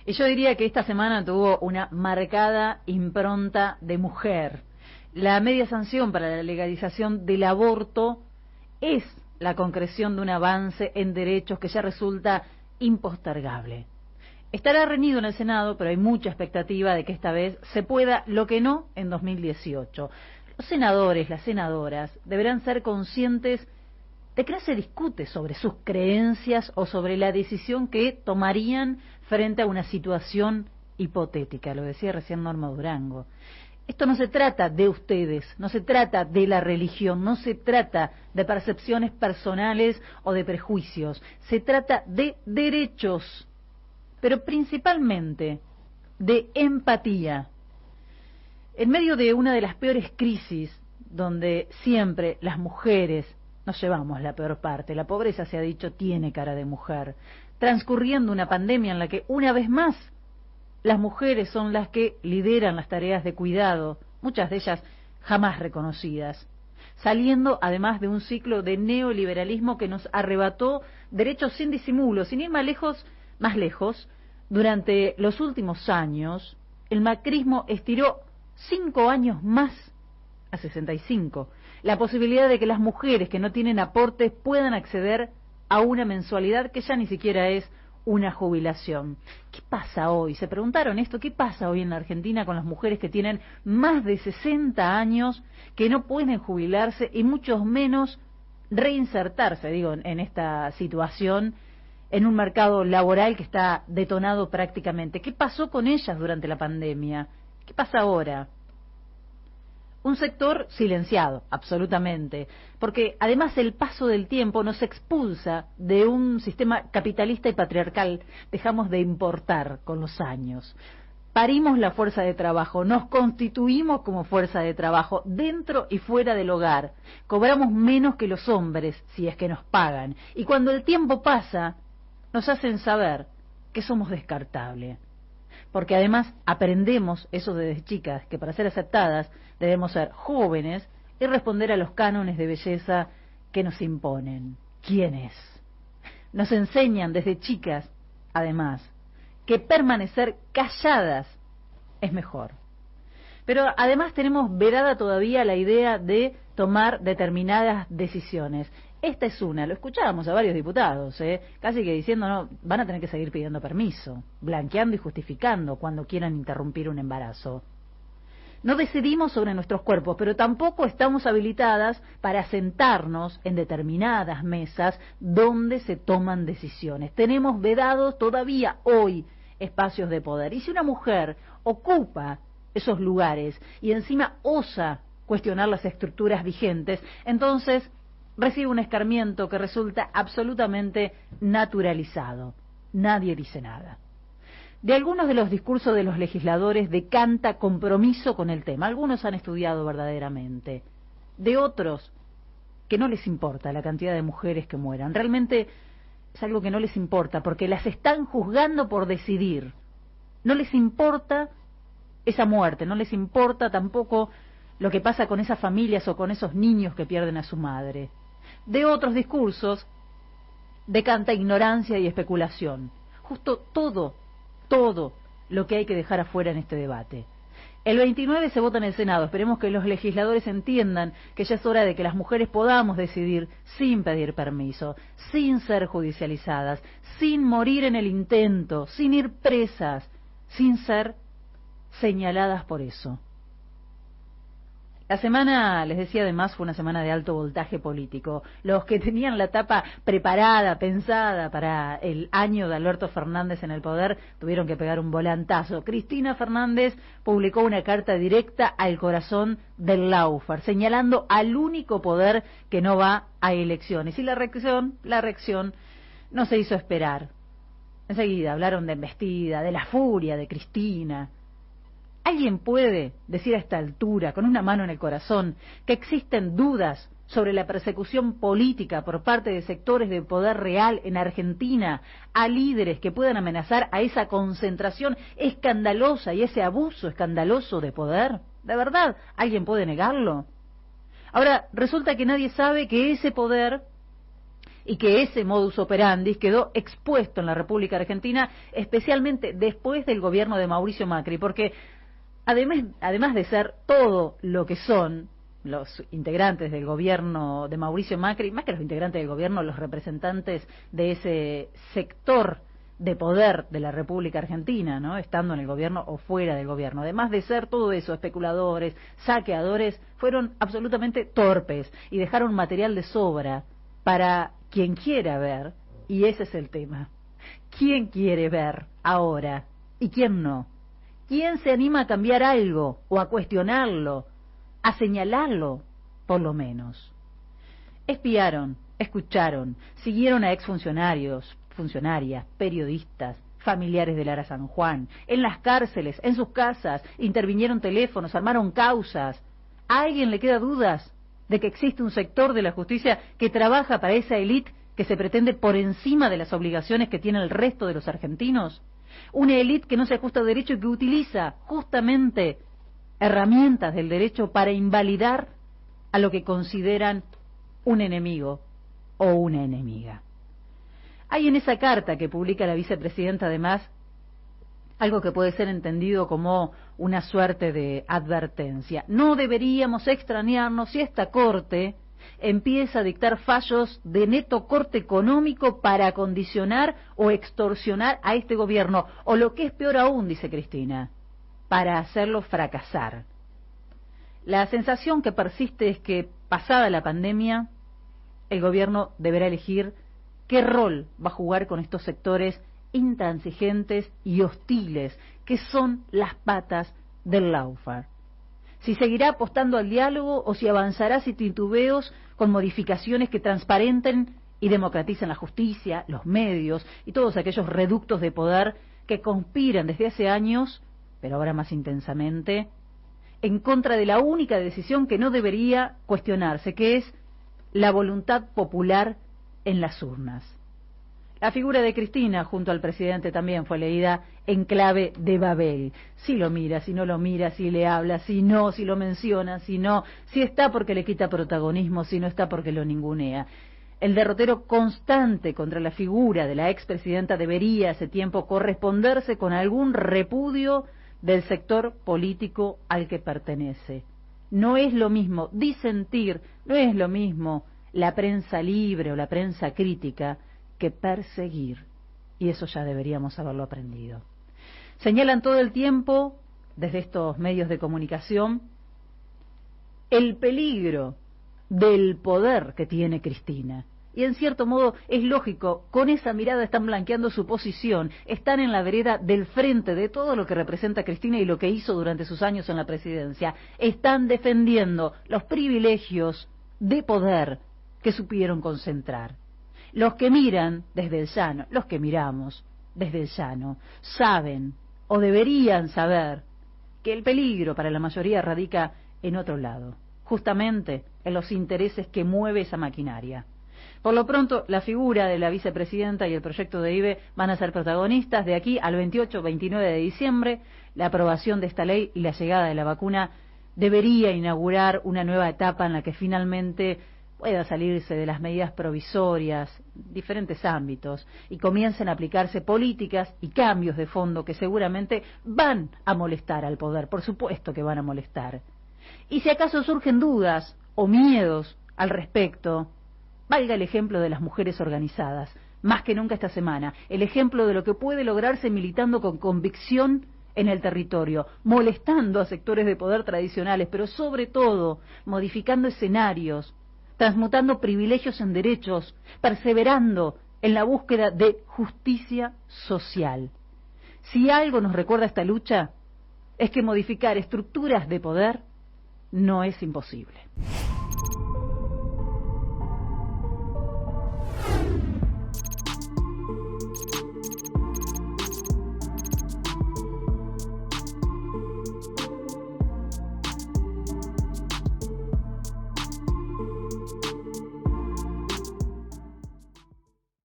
Y yo diría que esta semana tuvo una marcada impronta de mujer. La media sanción para la legalización del aborto es la concreción de un avance en derechos que ya resulta impostergable. Estará reñido en el Senado, pero hay mucha expectativa de que esta vez se pueda, lo que no en 2018. Los senadores, las senadoras, deberán ser conscientes de que no se discute sobre sus creencias o sobre la decisión que tomarían frente a una situación hipotética, lo decía recién Norma Durango. Esto no se trata de ustedes, no se trata de la religión, no se trata de percepciones personales o de prejuicios, se trata de derechos, pero principalmente de empatía. En medio de una de las peores crisis, donde siempre las mujeres nos llevamos la peor parte, la pobreza, se ha dicho, tiene cara de mujer, transcurriendo una pandemia en la que una vez más las mujeres son las que lideran las tareas de cuidado, muchas de ellas jamás reconocidas, saliendo además de un ciclo de neoliberalismo que nos arrebató derechos sin disimulo, sin ir más lejos, durante los últimos años, el macrismo estiró 5 años más a 65, la posibilidad de que las mujeres que no tienen aportes puedan acceder a una mensualidad que ya ni siquiera es una jubilación. ¿Qué pasa hoy? ¿Se preguntaron esto? ¿Qué pasa hoy en la Argentina con las mujeres que tienen más de 60 años, que no pueden jubilarse y mucho menos reinsertarse, digo, en esta situación, en un mercado laboral que está detonado prácticamente? ¿Qué pasó con ellas durante la pandemia? ¿Qué pasa ahora? Un sector silenciado, absolutamente, porque además el paso del tiempo nos expulsa de un sistema capitalista y patriarcal. Dejamos de importar con los años. Parimos la fuerza de trabajo, nos constituimos como fuerza de trabajo dentro y fuera del hogar. Cobramos menos que los hombres si es que nos pagan. Y cuando el tiempo pasa, nos hacen saber que somos descartables. Porque además aprendemos eso desde chicas, que para ser aceptadas debemos ser jóvenes y responder a los cánones de belleza que nos imponen. ¿Quiénes? Nos enseñan desde chicas, además, que permanecer calladas es mejor. Pero además tenemos vedada todavía la idea de tomar determinadas decisiones. Esta es una, lo escuchábamos a varios diputados, casi que diciendo, no, van a tener que seguir pidiendo permiso, blanqueando y justificando cuando quieran interrumpir un embarazo. No decidimos sobre nuestros cuerpos, pero tampoco estamos habilitadas para sentarnos en determinadas mesas donde se toman decisiones. Tenemos vedados todavía hoy espacios de poder. Y si una mujer ocupa esos lugares y encima osa cuestionar las estructuras vigentes, entonces recibe un escarmiento que resulta absolutamente naturalizado. Nadie dice nada. De algunos de los discursos de los legisladores decanta compromiso con el tema. Algunos han estudiado verdaderamente. De otros, que no les importa la cantidad de mujeres que mueran. Realmente es algo que no les importa, porque las están juzgando por decidir. No les importa esa muerte, no les importa tampoco lo que pasa con esas familias o con esos niños que pierden a su madre. De otros discursos decanta ignorancia y especulación. Justo todo lo que hay que dejar afuera en este debate. El 29 se vota en el Senado. Esperemos que los legisladores entiendan que ya es hora de que las mujeres podamos decidir sin pedir permiso, sin ser judicializadas, sin morir en el intento, sin ir presas, sin ser señaladas por eso. La semana, les decía, además fue una semana de alto voltaje político. Los que tenían la etapa preparada, pensada para el año de Alberto Fernández en el poder, tuvieron que pegar un volantazo. Cristina Fernández publicó una carta directa al corazón del Lawfare, señalando al único poder que no va a elecciones. Y la reacción no se hizo esperar. Enseguida hablaron de embestida, de la furia de Cristina. ¿Alguien puede decir a esta altura, con una mano en el corazón, que existen dudas sobre la persecución política por parte de sectores de poder real en Argentina a líderes que puedan amenazar a esa concentración escandalosa y ese abuso escandaloso de poder? ¿De verdad alguien puede negarlo? Ahora, resulta que nadie sabe que ese poder y que ese modus operandi quedó expuesto en la República Argentina, especialmente después del gobierno de Mauricio Macri, porque además de ser todo lo que son los integrantes del gobierno de Mauricio Macri, más que los integrantes del gobierno, los representantes de ese sector de poder de la República Argentina, ¿no? Estando en el gobierno o fuera del gobierno. Además de ser todo eso, especuladores, saqueadores, fueron absolutamente torpes y dejaron material de sobra para quien quiera ver, y ese es el tema. ¿Quién quiere ver ahora y quién no? ¿Quién se anima a cambiar algo o a cuestionarlo, a señalarlo, por lo menos? Espiaron, escucharon, siguieron a exfuncionarios, funcionarias, periodistas, familiares de Lara San Juan, en las cárceles, en sus casas, intervinieron teléfonos, armaron causas. ¿A alguien le queda dudas de que existe un sector de la justicia que trabaja para esa élite que se pretende por encima de las obligaciones que tiene el resto de los argentinos? Una élite que no se ajusta a derecho y que utiliza justamente herramientas del derecho para invalidar a lo que consideran un enemigo o una enemiga. Hay en esa carta que publica la vicepresidenta, además, algo que puede ser entendido como una suerte de advertencia. No deberíamos extrañarnos si esta Corte empieza a dictar fallos de neto corte económico para condicionar o extorsionar a este gobierno, o lo que es peor aún, dice Cristina, para hacerlo fracasar. La sensación que persiste es que, pasada la pandemia, el gobierno deberá elegir qué rol va a jugar con estos sectores intransigentes y hostiles, que son las patas del lawfare. Si seguirá apostando al diálogo o si avanzará sin titubeos con modificaciones que transparenten y democraticen la justicia, los medios y todos aquellos reductos de poder que conspiran desde hace años, pero ahora más intensamente, en contra de la única decisión que no debería cuestionarse, que es la voluntad popular en las urnas. La figura de Cristina junto al presidente también fue leída en clave de Babel. Si lo mira, si no lo mira, si le habla, si no, si lo menciona, si no, si está porque le quita protagonismo, si no está porque lo ningunea. El derrotero constante contra la figura de la expresidenta debería hace tiempo corresponderse con algún repudio del sector político al que pertenece. No es lo mismo disentir, no es lo mismo la prensa libre o la prensa crítica que perseguir, y eso ya deberíamos haberlo aprendido. Señalan todo el tiempo, desde estos medios de comunicación, el peligro del poder que tiene Cristina. Y en cierto modo es lógico, con esa mirada están blanqueando su posición, están en la vereda del frente de todo lo que representa Cristina y lo que hizo durante sus años en la presidencia. Están defendiendo los privilegios de poder que supieron concentrar. Los que miran desde el llano, los que miramos desde el llano, saben o deberían saber que el peligro para la mayoría radica en otro lado, justamente en los intereses que mueve esa maquinaria. Por lo pronto, la figura de la vicepresidenta y el proyecto de IBE van a ser protagonistas de aquí al 28-29 de diciembre. La aprobación de esta ley y la llegada de la vacuna debería inaugurar una nueva etapa en la que finalmente pueda salirse de las medidas provisorias, diferentes ámbitos, y comiencen a aplicarse políticas y cambios de fondo que seguramente van a molestar al poder, por supuesto que van a molestar. Y si acaso surgen dudas o miedos al respecto, valga el ejemplo de las mujeres organizadas, más que nunca esta semana, el ejemplo de lo que puede lograrse militando con convicción en el territorio, molestando a sectores de poder tradicionales, pero sobre todo modificando escenarios, transmutando privilegios en derechos, perseverando en la búsqueda de justicia social. Si algo nos recuerda esta lucha, es que modificar estructuras de poder no es imposible.